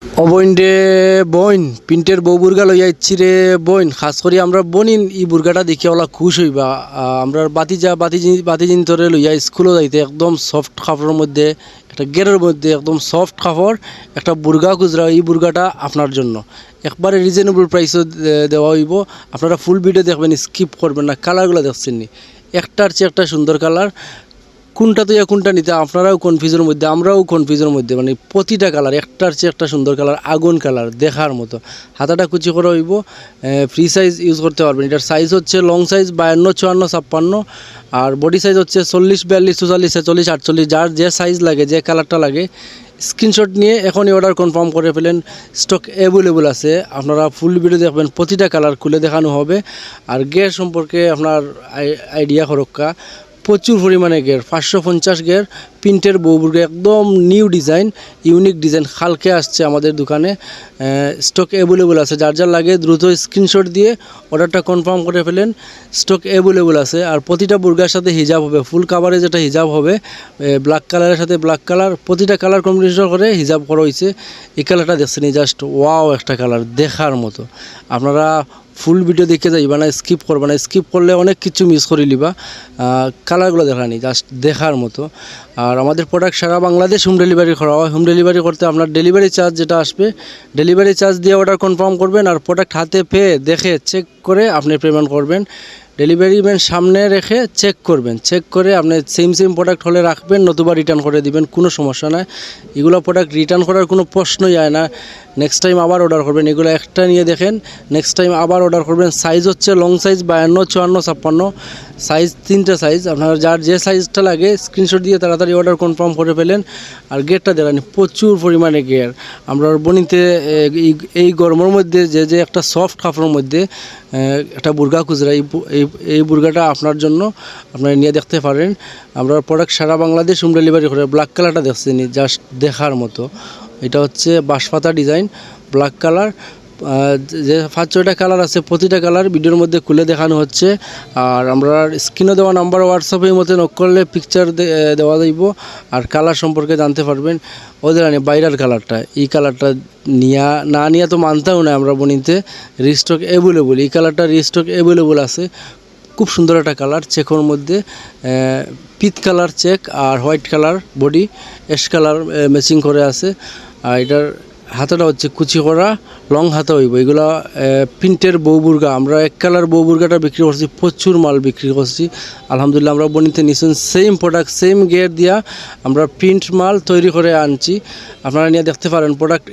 অবইন বইন প্রিন্টের বউ বুর্গা লইয়া ইচ্ছি রে বইন খাস করি আমরা বনিন ই বুর্গাটা দেখে ওলা খুশ হইবা। আমরা বাতি ধরে লইয়া স্কুলে যাইতে একদম সফট কাপড়ের মধ্যে একটা গেরের মধ্যে একদম সফট কাপড় একটা বুর্গা খুচরা এই বুর্গাটা আপনার জন্য একবারে রিজনেবল প্রাইসও দেওয়া হইব। আপনারা ফুল ভিডিও দেখবেন, স্কিপ করবেন না। কালারগুলো দেখছেন নি, একটার চেয়ে একটা সুন্দর কালার। কোনটা তো কোনটা নিতে আপনারাও কনফিউজের মধ্যে, আমরাও কনফিউজের মধ্যে। মানে প্রতিটা কালার একটার চেয়ে একটা সুন্দর কালার, আগুন কালার দেখার মতো। হাতাটা কুচি করা হইব, ফ্রি সাইজ ইউজ করতে পারবেন। এটার সাইজ হচ্ছে লং সাইজ 52, 54, 56, আর বডি সাইজ হচ্ছে 40, 42, 44, 46, 48। যার যে সাইজ লাগে, যে কালারটা লাগে স্ক্রিনশট নিয়ে এখনই অর্ডার কনফার্ম করে ফেলেন। স্টক অ্যাভেলেবল আছে। আপনারা ফুল ভিডিও দেখবেন, প্রতিটা কালার খুলে দেখানো হবে। আর গের সম্পর্কে আপনার আইডিয়া খরক্কা প্রচুর পরিমাণে গের, 550 গের প্রিন্টের বউবুর্গা, একদম নিউ ডিজাইন, ইউনিক ডিজাইন কালকে আসছে আমাদের দোকানে। স্টক অ্যাভেলেবল আছে। যার যার লাগে দ্রুত স্ক্রিনশট দিয়ে অর্ডারটা কনফার্ম করে ফেলেন। স্টক অ্যাভেলেবল আছে। আর প্রতিটা বুর্গার সাথে হিজাব হবে, ফুল কাভারে যেটা হিজাব হবে, ব্ল্যাক কালারের সাথে ব্ল্যাক কালার, প্রতিটা কালার কম্বিনেশন করে হিজাব করা হয়েছে। এই কালারটা দেখছেন, জাস্ট ওয়াও একটা কালার দেখার মতো। আপনারা ফুল ভিডিও দেখে যাইবা না, স্কিপ করবা না। স্কিপ করলে অনেক কিছু মিস করে লিবা। কালারগুলো দেখানি জাস্ট দেখার মতো। আর আমাদের প্রোডাক্ট সারা বাংলাদেশ হোম ডেলিভারি করা হয়। হোম ডেলিভারি করতে আপনার ডেলিভারি চার্জ যেটা আসবে, ডেলিভারি চার্জ দিয়ে অর্ডার কনফার্ম করবেন। আর প্রোডাক্ট হাতে পেয়ে দেখে চেক করে আপনি পেমেন্ট করবেন। ডেলিভারি ম্যান সামনে রেখে চেক করবেন, চেক করে আপনি সেম প্রোডাক্ট হলে রাখবেন, নতুবা রিটার্ন করে দিবেন, কোনো সমস্যা নাই। এগুলো প্রোডাক্ট রিটার্ন করার কোনো প্রশ্নই হয় না। নেক্সট টাইম আবার অর্ডার করবেন। এগুলো একটা নিয়ে দেখেন, নেক্সট টাইম আবার অর্ডার করবেন। সাইজ হচ্ছে লং সাইজ 52, 54, 56, সাইজ 3টা সাইজ। আপনার যার যে সাইজটা লাগে স্ক্রিনশট দিয়ে তাড়াতাড়ি অর্ডার কনফার্ম করে ফেলেন। আর গেরটা দেখেন, প্রচুর পরিমাণে গের। আমরা বনিতে এই গরমের মধ্যে যে একটা সফট কাপড়ের মধ্যে একটা বুর্গা খুচরা, এই বুর্গাটা আপনার জন্য আপনারা নিয়ে দেখতে পারেন। আমরা প্রোডাক্ট সারা বাংলাদেশ হোম ডেলিভারি করে। ব্ল্যাক কালারটা দেখছেন, জাস্ট দেখার মতো। এটা হচ্ছে বাঁশপাতা ডিজাইন, ব্ল্যাক কালার। যে 5-6টা কালার আছে, প্রতিটা কালার ভিডিওর মধ্যে খুলে দেখানো হচ্ছে। আর আমরা স্ক্রিনে দেওয়া নাম্বার হোয়াটসঅ্যাপের মধ্যে নক করলে পিকচার দেওয়া যাইব। আর কালার সম্পর্কে জানতে পারবেন। ওদের বাইরের কালারটা, এই কালারটা নিয়ে তো মানতেও না। আমরা বনিতে রিস্টক অ্যাভেলেবল, এই কালারটা রিস্টক অ্যাভেলেবল আছে। খুব সুন্দর একটা কালার, চেকের মধ্যে পিত কালার চেক আর white colour body, ash colour matching করে আছে। আর এটার হাতাটা হচ্ছে কুচি করা, লং হাতা হইব। এগুলো প্রিন্টের বউবুর্গা। আমরা এক কালার বউবুর্গাটা বিক্রি করছি, প্রচুর মাল বিক্রি করছি আলহামদুলিল্লাহ। আমরা বনিতে নিছেন সেম প্রোডাক্ট, সেম গের দিয়া আমরা প্রিন্ট মাল তৈরি করে আনছি। আপনারা নিয়ে দেখতে পারেন প্রোডাক্ট।